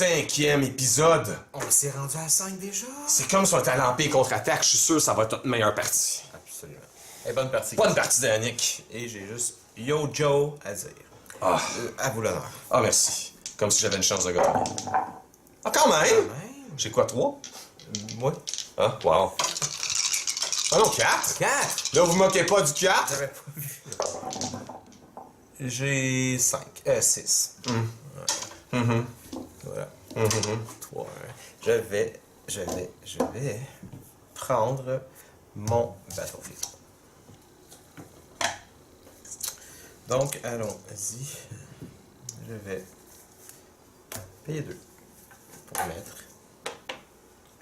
5e épisode. On s'est rendu à 5 déjà? C'est comme si on était à l'Empire contre-attaque. Je suis sûr que ça va être notre meilleure partie. Absolument. Et bonne partie. Bonne partie d'Annick. Et j'ai juste Yo Joe à dire. Ah, À vous l'honneur. ah merci. Comme si j'avais une chance de gagner. Ah, quand même! J'ai quoi, 3? Moi? Ah, wow. Ah non, 4? 4? Là, vous moquez pas du 4? J'avais pas vu. J'ai 5. 6. Voilà. 3. Je vais prendre mon battlefield. Donc, allons-y. Je vais payer 2 pour mettre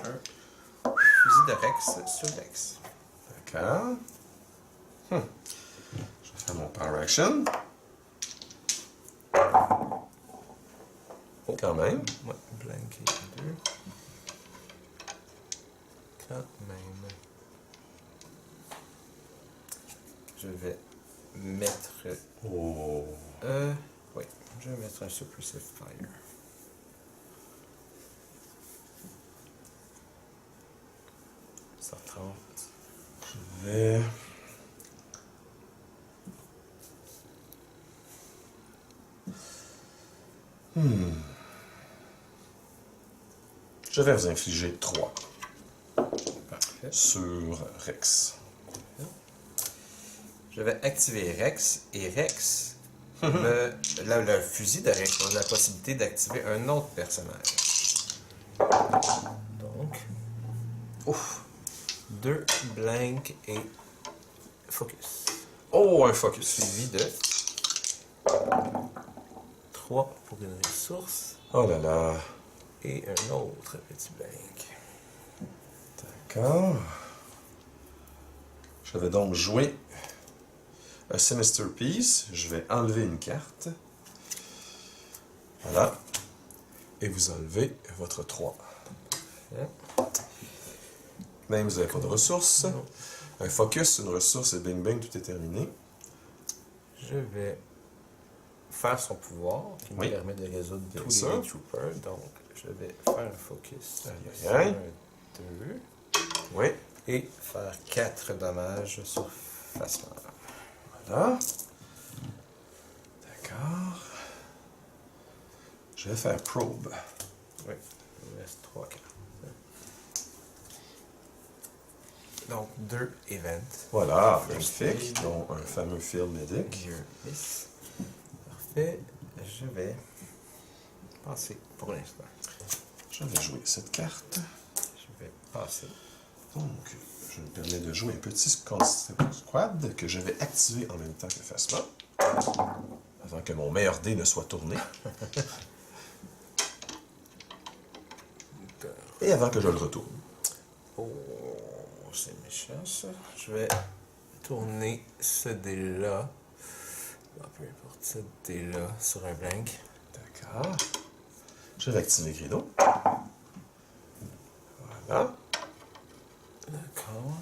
un fusil de Rex sur Rex. D'accord. Je vais faire mon power action. Oh, quand même. Ouais, blanquer 2. Quand même. Je vais mettre... Oh. Oui, je vais mettre un suppressive fire. Ça 30. Je vais... Je vais vous infliger 3 Parfait. sur Rex. Je vais activer Rex et Rex, le fusil de Rex a la possibilité d'activer un autre personnage. Donc, ouf, 2 blank et focus. Oh, un focus. Suivi de 3 pour une ressource Oh là là. et un autre petit blank. D'accord. Je vais donc jouer un Sinister Piece. Je vais enlever une carte. Voilà. Et vous enlevez votre 3. Même vous n'avez pas de ressources. Non. Un focus, une ressource et bing bing, tout est terminé. Je vais faire son pouvoir qui Oui. me permet de résoudre Bien tous sûr. les troopers. Donc, je vais faire un focus Aïe, sur aïe, aïe. un 2 Oui. et faire 4 dommages sur Fasma. Voilà. D'accord. Je vais faire probe. Oui, il me reste 3 cartes. Donc, 2 events. Voilà, magnifique. Donc, un fameux field medic. Here is. Parfait. Je vais passer pour l'instant. Je vais jouer cette carte. Je vais passer. Donc, je me permets de jouer un petit squad que je vais activer en même temps que Phasma. Avant que mon meilleur dé ne soit tourné. Et avant que je le retourne. Oh, c'est méchant ça. Je vais tourner ce dé-là. Peu importe, ce dé-là sur un blank. D'accord. Je vais activer Grido. Voilà. D'accord.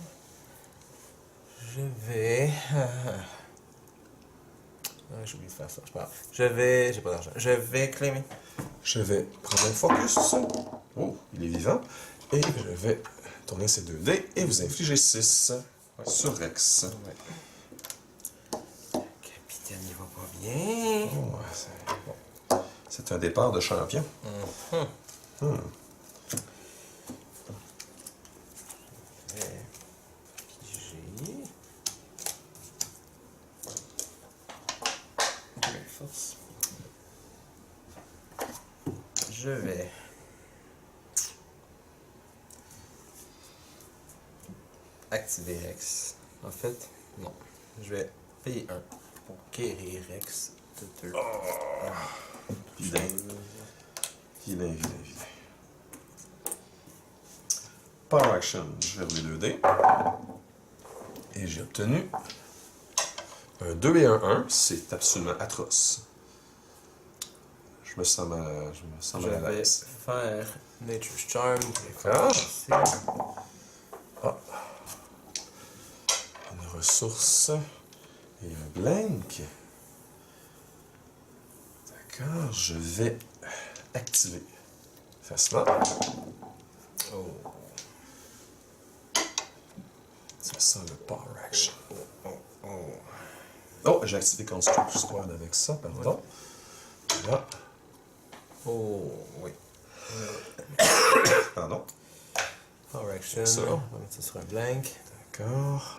Je vais. J'ai oublié de faire ça, c'est pas grave. Je vais. J'ai pas d'argent. Je vais claimer. Je vais prendre un focus. Oh, il est vivant. Et je vais tourner ces 2 dés et vous infliger 6 sur Rex. Ouais. Capitaine, il va pas bien. Oh, c'est un départ de champion. Piger. Force. Je vais activer Rex. En fait, non. Je vais payer 1 pour guérir Rex de 2. Vilain. Vilain. Power action, je vais rouler 2 dés. Et j'ai obtenu un 2 et un 1. C'est absolument atroce. Je me sens mal Je à vais l'aise. faire Nature's Charm. Ah. Ah. Une ressource et un blank. D'accord, je vais activer Effacement. Oh. Ça sent le Power Action. Oh. Oh, j'ai activé Construct Squad avec ça, pardon. Là. Oh, oui. Pardon. Power Action. Ça. On va mettre ça sur un blank. D'accord.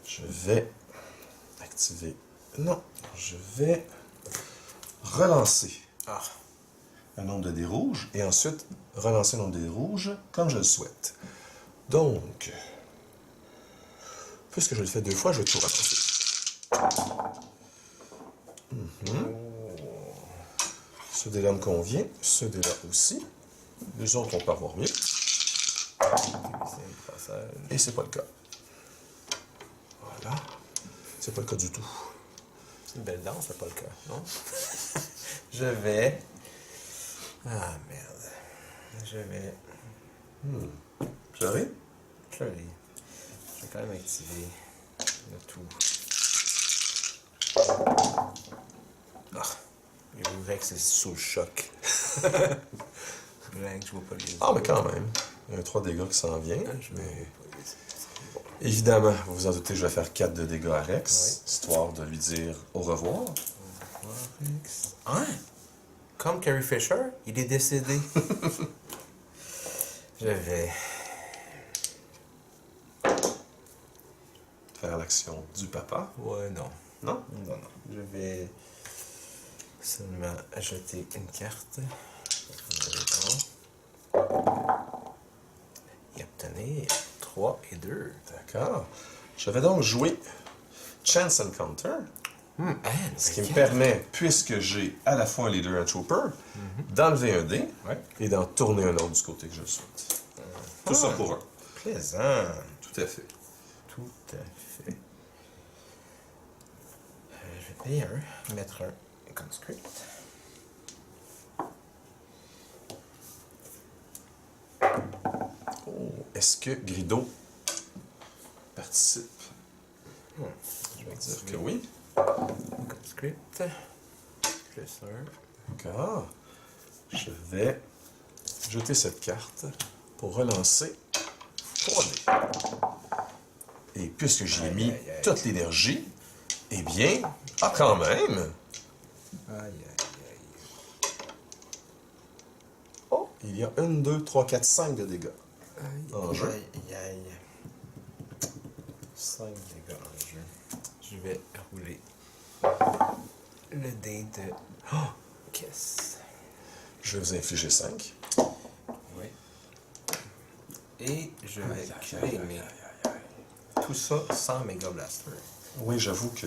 Je vais activer. Non, je vais relancer Ah. un nombre de dés rouges et ensuite relancer un nombre de dés rouges comme je le souhaite. Donc, puisque je le fais 2 fois, je vais tout relancer. Ce dé-là me convient, ce dé-là aussi. Les autres vont pas avoir mieux. Et c'est pas le cas. Voilà. C'est pas le cas du tout. C'est une belle danse, c'est pas le cas, non? Je vais... Ah, merde. Je vais... J'arrive? Joli. Je vais quand même activer le tout. Ah! Le Rex est sous le choc. Blank, je vois pas les... Ah, mais quand même. Il y a un 3 dégâts qui s'en vient. Je Mais... vois pas les... Évidemment, vous vous en doutez, je vais faire 4 de dégâts à Rex, Oui. histoire de lui dire au revoir. Rex. Hein? Comme Carrie Fisher, il est décédé. Je vais... Faire l'action du papa. Ouais, non. Non? Non. Je vais seulement jeter une carte. Et obtenir 3 et 2. D'accord. Je vais donc jouer Chance Encounter, ce qui me permet, puisque j'ai à la fois un leader et un trooper, d'enlever un dé Ouais. et d'en tourner un autre du côté que je le souhaite. Tout ça pour un. Plaisant. Tout à fait. Tout à fait. Je vais payer un, mettre un conscript. Oh, est-ce que Grido participe? Je vais Dire activer que oui. conscript. Plus un. D'accord. Je vais jeter cette carte pour relancer 3 dés. Et puisque j'y ai mis Aïe. toute l'énergie, eh bien, quand même, Aïe. oh, il y a 1, 2, 3, 4, 5 de dégâts en jeu. Aïe. 5 dégâts en jeu. Je vais rouler le dé de... Oh! Qu'est-ce? Je vais vous infliger 5. Oui. Et je vais claimer tout ça sans Mega Blaster. Oui, j'avoue que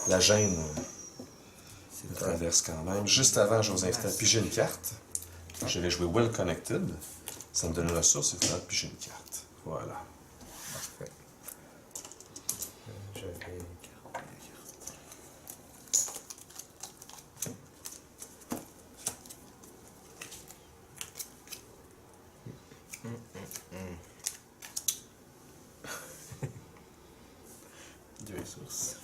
la gêne C'est me un... traverse quand même. Juste avant, je vous invite à piger une carte. Je vais jouer Well Connected. Ça me donne une ressource, il faudra piger une carte. Voilà. Parfait. Je vais garder la carte. Deux ressources.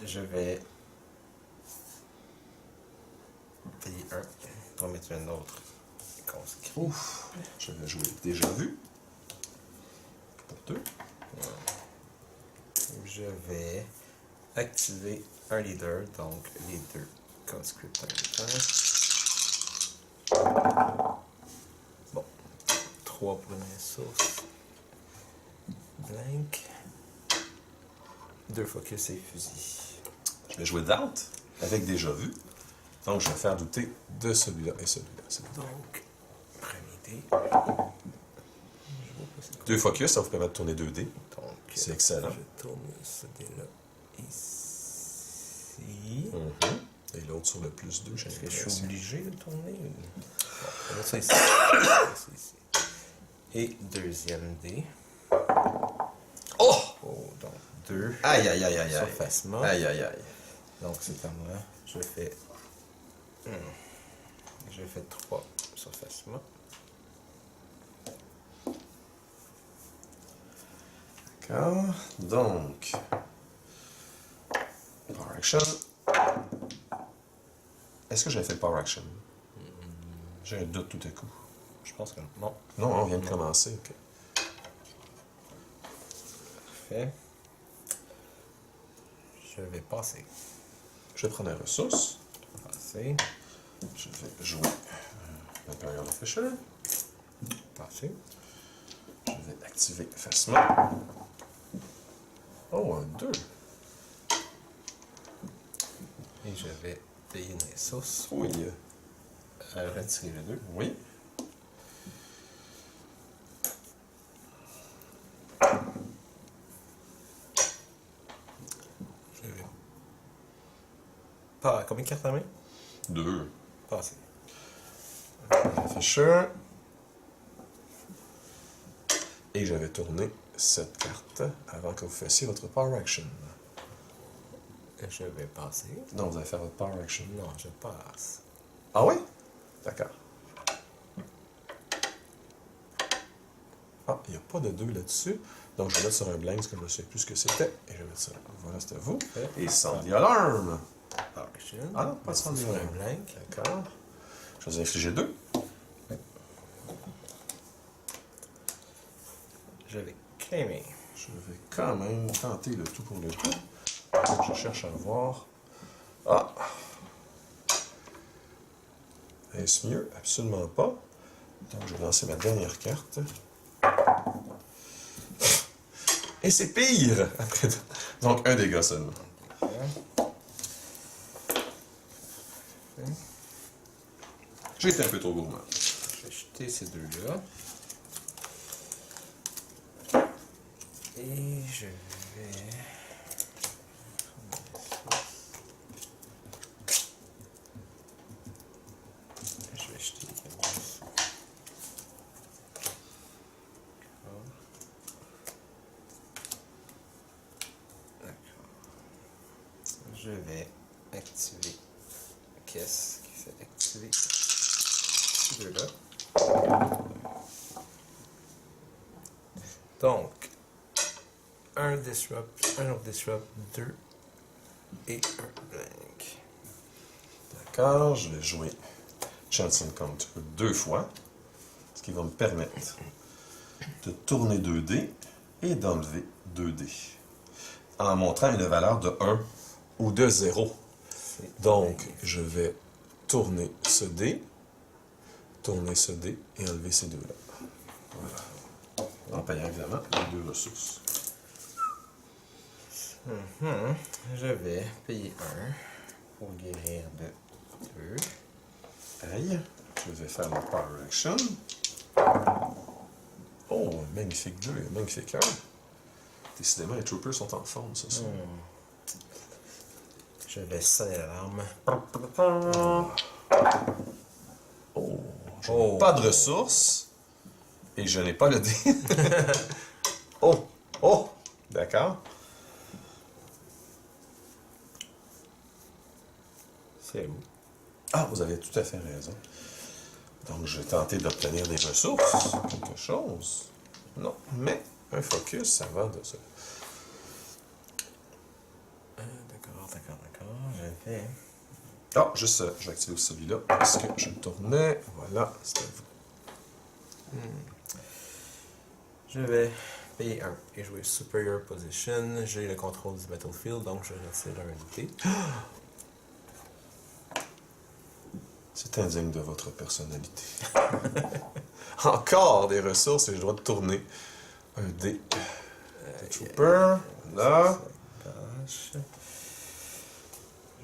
Je vais payer un pour mettre un autre conscrit. Ouf. Je vais jouer Déjà Vu. Pour 2. Je vais activer un leader, donc les deux conscripts en même temps. Bon, 3 pour une ressource. Blank. 2 focus et fusil. Je vais jouer Doubt avec Déjà Vu. Donc, je vais faire douter de celui-là et celui-là. Donc, premier dé. 2 focus, ça vous permet de tourner 2 dés. Donc, C'est excellent. Je tourne ce dé-là ici. Et l'autre sur le plus 2, j'ai Est-ce que je suis l'impression. obligé de tourner? Bon, on va mettre ça ici. On va mettre ça ici. Et deuxième dé. Oh! Oh, donc 2. Aïe, aïe, aïe, aïe, aïe. Surfacement. Aïe, aïe, aïe. Donc c'est à moi. Je fais. Je fais 3 surfacement. D'accord. Donc, Action. Est-ce que j'avais fait le Power Action? J'ai un doute tout à coup. Je pense que non. Non, on vient de commencer, ok. Parfait. Je vais passer. Je vais prendre la ressource. Passer. Je vais jouer l'Imperial Official. Passer. Je vais activer effacement. Oh, un 2. Et je vais payer une ressource. Oui. Retirer le 2. Oui. Je vais. Pas. Combien de cartes à main? 2. Passer. Fisher. Et je vais tourner cette carte avant que vous fassiez votre Power Action. Je vais passer. Non, vous allez faire votre Power Action. Non, je passe. Ah oui? D'accord. Ah, il n'y a pas de 2 là-dessus. Donc, je vais mettre sur un blank, parce que je ne sais plus ce que c'était. Et je vais mettre ça là. Voilà, c'était vous. Et Sandy Alarm. Action. Ah non, pas de Sandy sur un Alarm. blank. D'accord. Je vais vous infliger 2. Je vais claimer. Je vais quand même tenter le tout pour le tout. Donc, je cherche à voir. Ah! Est-ce mieux? Absolument pas. Donc, je vais lancer ma dernière carte. Et c'est pire! Après, donc, un dégât seulement. J'ai été un peu trop gourmand. Je vais jeter ces deux-là. Et je vais. Je vais jeter quelque chose. D'accord. Je vais activer. Qu'est-ce qui fait activer ces deux-là? Donc, un disrupt, un autre disrupt, 2 et un blank. D'accord, je vais jouer Chance Encounter 2 fois, ce qui va me permettre de tourner 2 dés et d'enlever 2 dés, en montrant une valeur de 1 ou de 0. Donc, je vais tourner ce dé et enlever ces deux-là. Voilà. En payant évidemment les 2 ressources. Je vais payer 1 pour guérir de 2. Aïe, je vais faire mon Power Action. Oh, magnifique 2 et magnifique 1. Décidément, les Troopers sont en forme ce soir. Je vais sonner l'alarme. Oh, je n'ai pas de ressources et je n'ai pas le dé. Oh, d'accord. C'est où? Ah, vous avez tout à fait raison. Donc, je vais tenter d'obtenir des ressources, quelque chose. Non, mais un focus, ça va de ça. D'accord. Je vais. Ah, juste, je vais activer aussi celui-là parce que je le tournais. Voilà, c'était vous. Je vais payer 1 et jouer Superior Position. J'ai le contrôle du Battlefield, donc je retire un unité. C'est indigne de votre personnalité. Encore des ressources et j'ai le droit de tourner un dé. Trooper, là.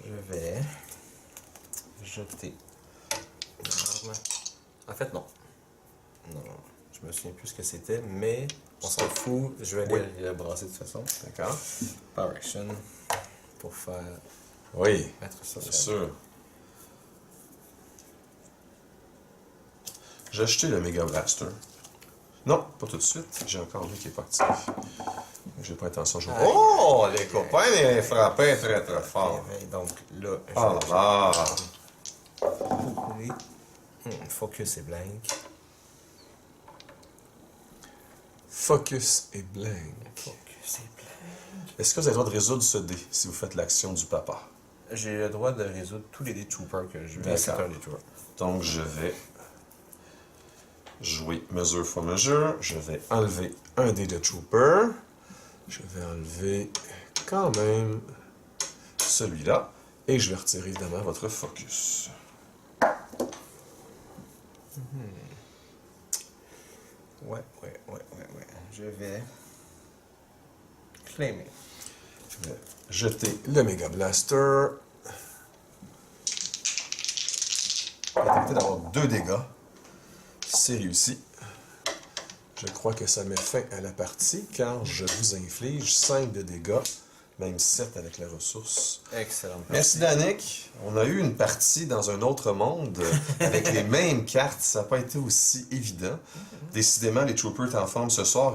Je vais jeter une arme. En fait, non. Non, je me souviens plus ce que c'était, mais on s'en fout. Je vais aller le brasser de toute façon. D'accord. Power Action pour faire Oui, mettre ça bien sur sûr. J'ai acheté le Mega Blaster. Non, pas tout de suite. J'ai encore lui qui n'est pas actif. J'ai pas intention de jouer. Oh, les copains, ils frappaient très très fort. Et donc là, je Ah là! Focus et blank. Focus et blank. Focus. C'est plein. Est-ce que vous avez le droit de résoudre ce dé si vous faites l'action du papa? J'ai le droit de résoudre tous les dés troopers que je veux. D'accord. C'est un des troopers. Donc, je vais jouer mesure for mesure. Je vais enlever un dé de trooper. Je vais enlever quand même celui-là. Et je vais retirer évidemment votre focus. Ouais. Je vais claimer. Je vais jeter le Mega Blaster. Il va éviter d'avoir 2 dégâts. C'est réussi. Je crois que ça met fin à la partie car je vous inflige 5 de dégâts, même 7 avec la ressource. Excellent. Merci Danick. On a eu une partie dans un autre monde avec les mêmes cartes. Ça n'a pas été aussi évident. Décidément, les Troopers étaient en forme ce soir.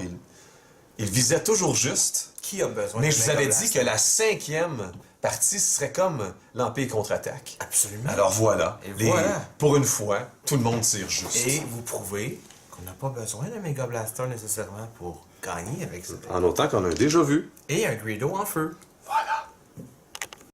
Ils visaient toujours juste. Qui a besoin Mais de je vous Mega avais dit Blaster? que la 5e partie serait comme l'Empire contre-attaque. Absolument. Alors voilà. Et voilà. Pour une fois, tout le monde tire juste. Et vous prouvez qu'on n'a pas besoin d'un Mega Blaster nécessairement pour gagner avec ce deck. En autant qu'on a déjà vu. Et un Greedo en feu.